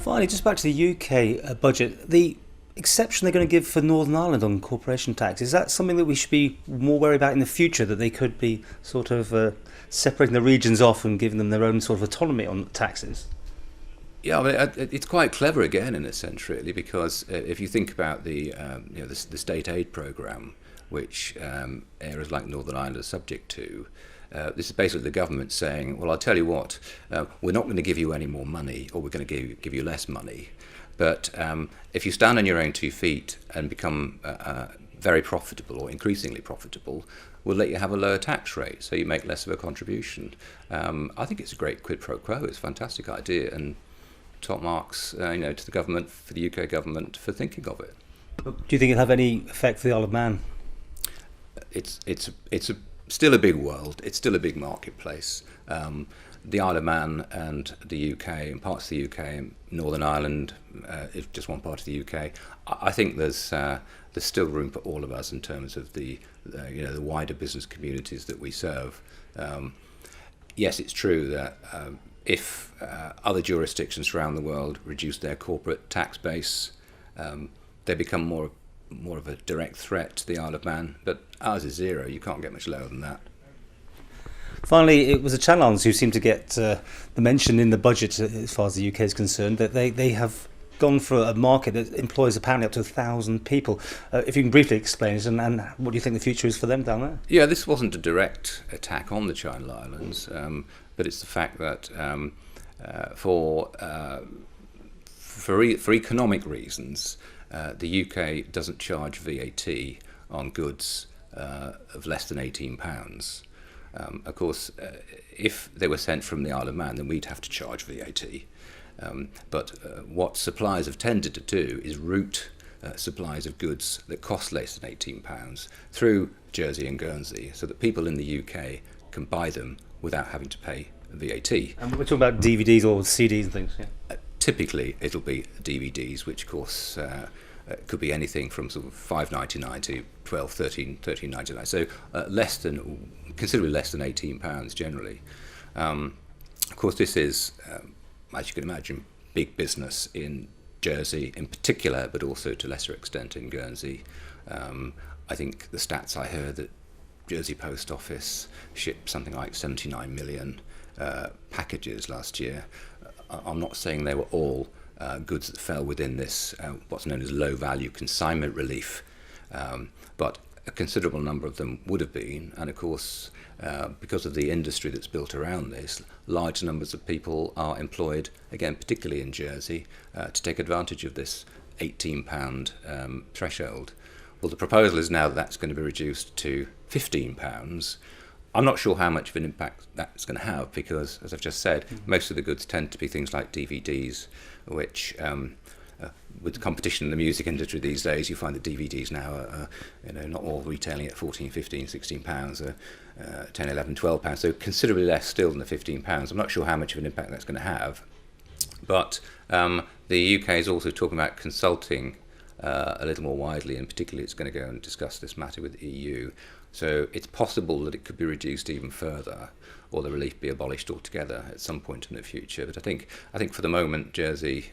Finally, just back to the UK budget, the exception they're going to give for Northern Ireland on corporation tax, is that something that we should be more worried about in the future, that they could be sort of separating the regions off and giving them their own sort of autonomy on taxes? Yeah, it's quite clever again in a sense, really, because if you think about the state aid programme, which areas like Northern Ireland are subject to, this is basically the government saying, well, I'll tell you what, we're not going to give you any more money, or we're going to give you less money. But if you stand on your own 2 feet and become very profitable or increasingly profitable, we'll let you have a lower tax rate, so you make less of a contribution. I think it's a great quid pro quo. It's a fantastic idea, and top marks, to the government, for the UK government, for thinking of it. Do you think it'll have any effect for the Isle of Man? It's still a big world. It's still a big marketplace. The Isle of Man and the UK, and parts of the UK, and Northern Ireland, is just one part of the UK. I think there's still room for all of us in terms of the wider business communities that we serve. Yes, it's true that if other jurisdictions around the world reduce their corporate tax base, they become more of a direct threat to the Isle of Man. But ours is zero. You can't get much lower than that. Finally, it was the Channel Islands who seemed to get the mention in the budget, as far as the UK is concerned, that they have gone for a market that employs apparently up to 1,000 people. If you can briefly explain it, and what do you think the future is for them down there? Yeah, this wasn't a direct attack on the Channel Islands, but it's the fact that for economic reasons, the UK doesn't charge VAT on goods of less than £18. Of course, if they were sent from the Isle of Man, then we'd have to charge VAT. But what suppliers have tended to do is route supplies of goods that cost less than £18 through Jersey and Guernsey, so that people in the UK can buy them without having to pay VAT. And we're talking about DVDs or CDs and things, yeah? Typically, it'll be DVDs, which of course could be anything from sort of $5.99 to $12, $13.99. So considerably less than £18 generally. Of course, this is, as you can imagine, big business in Jersey in particular, but also to a lesser extent in Guernsey. I think the stats I heard that Jersey Post Office shipped something like 79 million packages last year. I'm not saying they were all goods that fell within this what's known as low-value consignment relief, but a considerable number of them would have been, and of course, because of the industry that's built around this, large numbers of people are employed, again, particularly in Jersey, to take advantage of this £18 threshold. Well, the proposal is now that that's going to be reduced to £15. I'm not sure how much of an impact that's going to have because, as I've just said, most of the goods tend to be things like DVDs, which, with the competition in the music industry these days, you find that DVDs now are not all retailing at 14, 15, 16 pounds, 10, 11, 12 pounds, so considerably less still than the 15 pounds. I'm not sure how much of an impact that's going to have, but the UK is also talking about consulting a little more widely, and particularly it's going to go and discuss this matter with the EU. So it's possible that it could be reduced even further, or the relief be abolished altogether at some point in the future. But I think for the moment, Jersey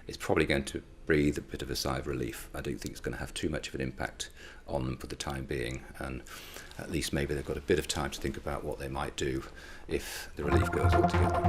is probably going to breathe a bit of a sigh of relief. I don't think it's going to have too much of an impact on them for the time being, and at least maybe they've got a bit of time to think about what they might do if the relief goes altogether.